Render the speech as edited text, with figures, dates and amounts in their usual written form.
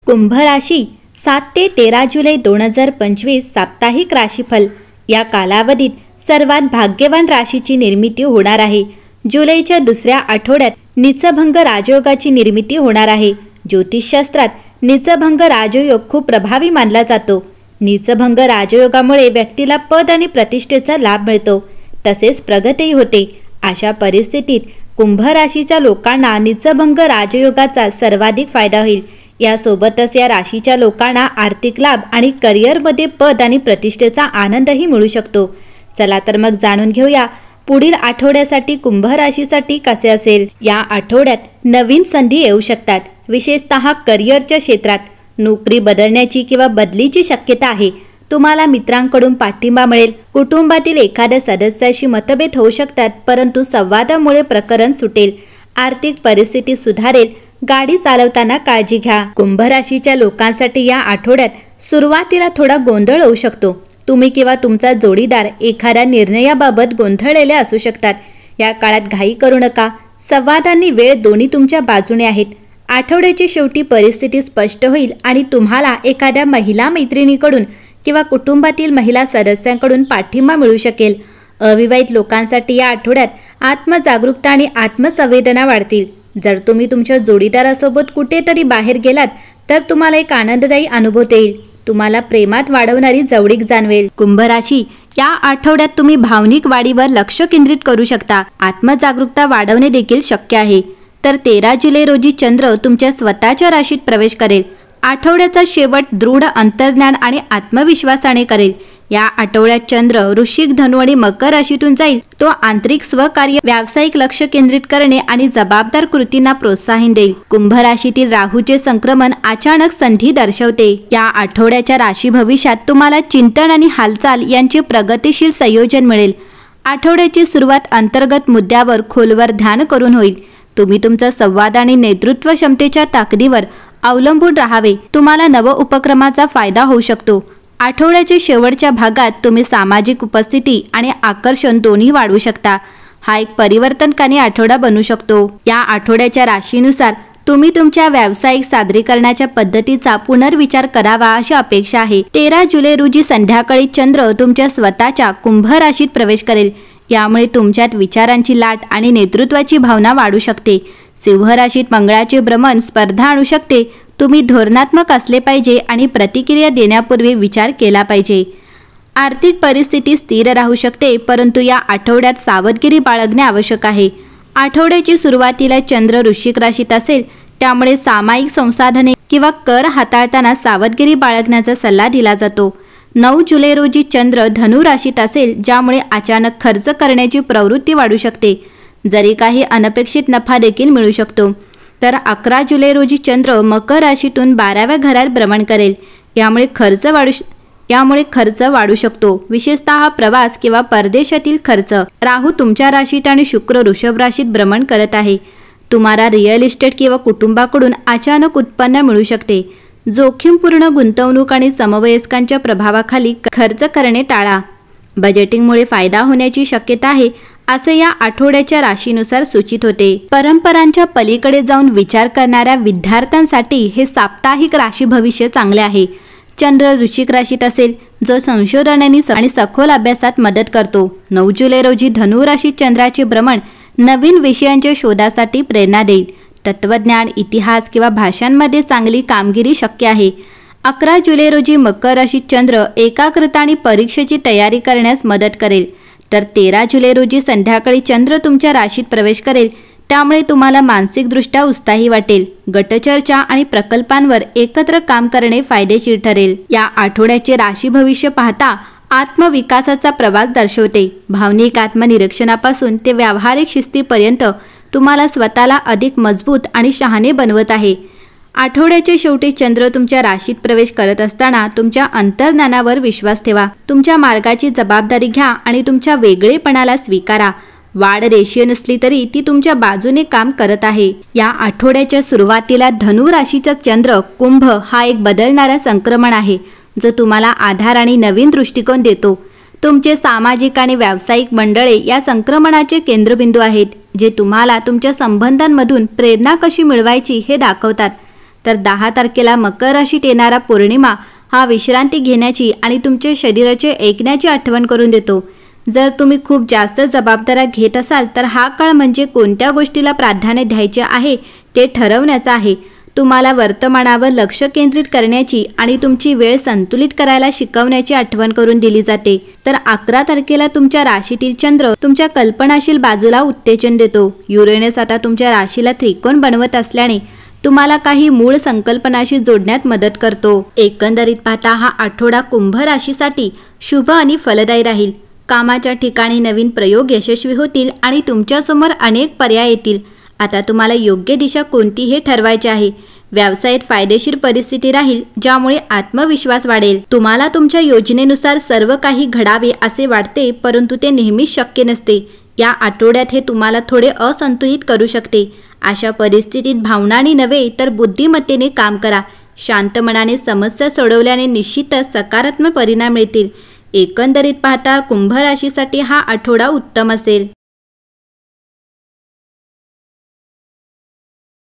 कुंभ राशी 7 ते 13 जुलै 2025 साप्ताहिक राशीफल। या कालावधीत सर्वात भाग्यवान राशीची निर्मिती होणार आहे। जुलैच्या दुसऱ्या आठवड्यात नीचभंग राजयोगाची निर्मिती होणार आहे। ज्योतिषशास्त्रात नीचभंग राजयोग खूप प्रभावी मानला जातो। नीचभंग राजयोगामुळे व्यक्तीला पद आणि प्रतिष्ठेचा लाभ मिळतो, तसेच प्रगती होते। अशा परिस्थितीत कुंभ राशीच्या लोकांना नीचभंग राजयोगाचा सर्वाधिक फायदा होईल। यासोबतच या राशीच्या लोकांना आर्थिक लाभ आणि करिअरमध्ये पद आणि प्रतिष्ठेचा आनंदही मिळू शकतो। चला तर मग जाणून घेऊया पुढील आठवड्यासाठी कुंभ राशीसाठी कसे असेल। या आठवड्यात नवीन संधी येऊ शकतात, विशेषतः करिअरच्या क्षेत्रात। नोकरी बदलण्याची किंवा बदलीची शक्यता आहे। तुम्हाला मित्रांकडून पाठिंबा मिळेल। कुटुंबातील एखाद्या सदस्याशी मतभेद होऊ शकतात, परंतु संवादामुळे प्रकरण सुटेल। आर्थिक परिस्थिती सुधारेल। गाडी चालवताना काळजी घ्या। कुंभ राशीच्या लोकांसाठी या आठवड्यात सुरुवातीला थोडा गोंधळ होऊ शकतो। तुम्ही किंवा तुमचा जोडीदार एखाद्या निर्णयाबाबत गोंधळलेले असू शकतात। या काळात घाई करू नका। संवाद आणि वेळ दोन्ही तुमच्या बाजूने आहेत। आठवड्याची शेवटी परिस्थिती स्पष्ट होईल आणि तुम्हाला एखाद्या महिला मैत्रिणीकडून किंवा कुटुंबातील महिला सदस्यांकडून पाठिंबा मिळू शकेल। अविवाहित लोकांसाठी या आठवड्यात आत्मजागरूकता आणि आत्मसंवेदना वाढतील। जर तुम्ही तुमच्या जोडीदारासोबत कुठेतरी बाहेर गेलात तर तुम्हाला एक आनंददायी अनुभव येईल। तुम्हाला प्रेमात वाढवणारी जवळीक जाणवेल। कुंभ राशी, या आठवड्यात तुम्ही भावनिक वाढीवर लक्ष केंद्रित करू शकता। आत्मजागरूकता वाढवणे देखील शक्य आहे। तर 13 जुलै रोजी चंद्र तुमच्या स्वतःच्या राशीत प्रवेश करेल। आठवड्याचा शेवट दृढ अंतर्ज्ञान आणि आत्मविश्वासाने करेल। या आठवड्यात चंद्र वृश्चिक, धनु आणि मकर राशीतून जाईल। तो आंतरिक स्वकार्य, व्यावसायिक लक्ष केंद्रित करणे आणि जबाबदार कृतींना प्रोत्साहन देईल। कुंभ राशीतील राहूचे संक्रमण अचानक संधी दर्शवते। या आठवड्याच्या राशी भविष्यात तुम्हाला चिंतन आणि हालचाल यांचे प्रगतिशील संयोजन मिळेल। आठवड्याची सुरुवात अंतर्गत मुद्द्यावर खोलवर ध्यान करून होईल। तुम्ही तुमचा संवाद आणि नेतृत्व क्षमतेच्या ताकदीवर अवलंबून राहावे। तुम्हाला नव उपक्रमाचा फायदा होऊ शकतो। आठवड्याच्या शेवटच्या भागात तुम्ही सामाजिक उपस्थिती आणि आकर्षण दोन्ही वाढवू शकता। हा एक परिवर्तनकारी आठवडा बनू शकतो। या आठवड्याच्या राशीनुसार तुम्ही तुमच्या व्यावसायिक सादरीकरणाच्या पद्धतीचा पुनर्विचार करावा अशी अपेक्षा आहे। 13 जुलै रोजी संध्याकाळी चंद्र तुमच्या स्वतःच्या कुंभ राशीत प्रवेश करेल। यामुळे तुमच्यात विचारांची लाट आणि नेतृत्वाची भावना वाढू शकते। सिंह राशीत मंगळाचे भ्रमण स्पर्धा आणू शकते। तुम्ही धोरणात्मक असले पाहिजे आणि प्रतिक्रिया देण्यापूर्वी विचार केला पाहिजे। आर्थिक परिस्थिती स्थिर राहू शकते, परंतु या आठवड्यात सावधगिरी बाळगणे आवश्यक आहे। आठवड्याची सुरुवातीला चंद्र वृश्चिक राशीत असेल, त्यामुळे सामायिक संसाधने किंवा कर हाताळताना सावधगिरी बाळगण्याचा सल्ला दिला जातो। 9 जुलै रोजी चंद्र धनु राशीत असेल, ज्यामुळे अचानक खर्च करण्याची प्रवृत्ती वाढू शकते। जरी काही अनपेक्षित नफा देखील मिळू शकतो। तर 11 जुलै रोजी चंद्र मकर राशीतून 12व्या घरात भ्रमण करेल। यामुळे खर्च वाढू शकतो, विशेषतः प्रवास किंवा परदेशातील खर्च। राहू तुमच्या राशीत आणि शुक्र वृषभ राशीत भ्रमण करत आहे। तुम्हाला रिअल इस्टेट किंवा कुटुंबाकडून अचानक उत्पन्न मिळू शकते। जोखीमपूर्ण गुंतवणूक आणि समवयस्कांच्या प्रभावाखाली खर्च करणे टाळा। बजेटिंगमुळे फायदा होण्याची शक्यता आहे, असे या आठवड्याच्या राशीनुसार सूचित होते। परंपरांच्या पलीकडे जाऊन विचार करणाऱ्या विद्यार्थ्यांसाठी हे साप्ताहिक राशी भविष्य चांगले आहे। चंद्र वृश्चिक राशीत असेल, जो संशोधन आणि सखोल अभ्यासात मदत करतो। 9 जुलै रोजी धनु राशीत चंद्राचे भ्रमण नवीन विषयांच्या शोधासाठी प्रेरणा देईल। तत्वज्ञान, इतिहास किंवा भाषांमध्ये चांगली कामगिरी शक्य आहे। 11 जुलै रोजी मकर राशीत चंद्र एकाग्रता आणि परीक्षेची तयारी करण्यास मदत करेल। तर 13 जुलै रोजी संध्याकाळी चंद्र तुमच्या राशीत प्रवेश करेल। त्यामुळे तुम्हाला मानसिकदृष्ट्या उत्साही वाटेल। गटचर्चा आणि प्रकल्पांवर एकत्र काम करणे फायदेशीर ठरेल। या आठवड्याचे राशी भविष्य पाहता आत्मविकासाचा प्रवास दर्शवते। भावनिक आत्मनिरीक्षणापासून ते व्यावहारिक शिस्तीपर्यंत तुम्हाला स्वतःला अधिक मजबूत आणि शहाणे बनवत आहे। आठवड्याच्या शेवटी चंद्र तुमच्या राशीत प्रवेश करत असताना तुमच्या अंतर्ज्ञानावर विश्वास ठेवा। तुमच्या मार्गाची जबाबदारी घ्या आणि तुमच्या वेगळेपणाला स्वीकारा। वाढ रेषीय नसली तरी ती तुमच्या बाजूने काम करत आहे। या आठवड्याच्या सुरुवातीला धनु राशीचा चंद्र कुंभ हा एक बदलणारा संक्रमण आहे, जो तुम्हाला आधार आणि नवीन दृष्टिकोन देतो। तुमचे सामाजिक आणि व्यावसायिक मंडळे या संक्रमणाचे केंद्रबिंदू आहेत, जे तुम्हाला तुमच्या संबंधांमधून प्रेरणा कशी मिळवायची हे दाखवतात। तर 10 तारखेला मकर राशीत येणारा पौर्णिमा हा विश्रांती घेण्याची आणि तुमच्या शरीराचे ऐकण्याची आठवण करून देतो। जर तुम्ही खूप जास्त जबाबदाऱ्या घेत असाल तर हा काळ म्हणजे कोणत्या गोष्टीला प्राधान्य द्यायचे आहे ते ठरवण्याचा आहे। तुम्हाला वर्तमानावर लक्ष केंद्रित करण्याची आणि तुमची वेळ संतुलित करायला शिकवण्याची आठवण करून दिली जाते। तर 11 तारखेला तुमच्या राशीतील चंद्र तुमच्या कल्पनाशील बाजूला उत्तेजन देतो। युरेनस आता तुमच्या राशीला त्रिकोण बनवत असल्याने तुम्हाला काही मूळ संकल्पनाशी जोडण्यात मदत करतो। एकंदरीत पाहता हा आठवडा कुंभ राशीसाठी शुभ आणि फलदायी राहील। कामाच्या ठिकाणी नवीन प्रयोग यशस्वी होतील आणि तुमच्यासमोर अनेक पर्याय येतील। आता तुम्हाला योग्य दिशा कोणती हे ठरवायचे आहे। व्यवसायात फायदेशीर परिस्थिती राहील ज्यामुळे आत्मविश्वास वाढेल। तुम्हाला तुमच्या योजनेनुसार सर्व काही घडावे असे वाटते, परंतु ते नेहमीच शक्य नसते। या आठवड्यात हे तुम्हाला थोडे असंतुलित करू शकते। अशा परिस्थितीत भावनांनी नव्हे तर बुद्धिमत्तेने काम करा। शांत मनाने समस्या सोडवल्याने निश्चितच सकारात्मक परिणाम मिळतील। एकंदरीत पाहता कुंभ राशीसाठी हा आठवडा उत्तम असेल।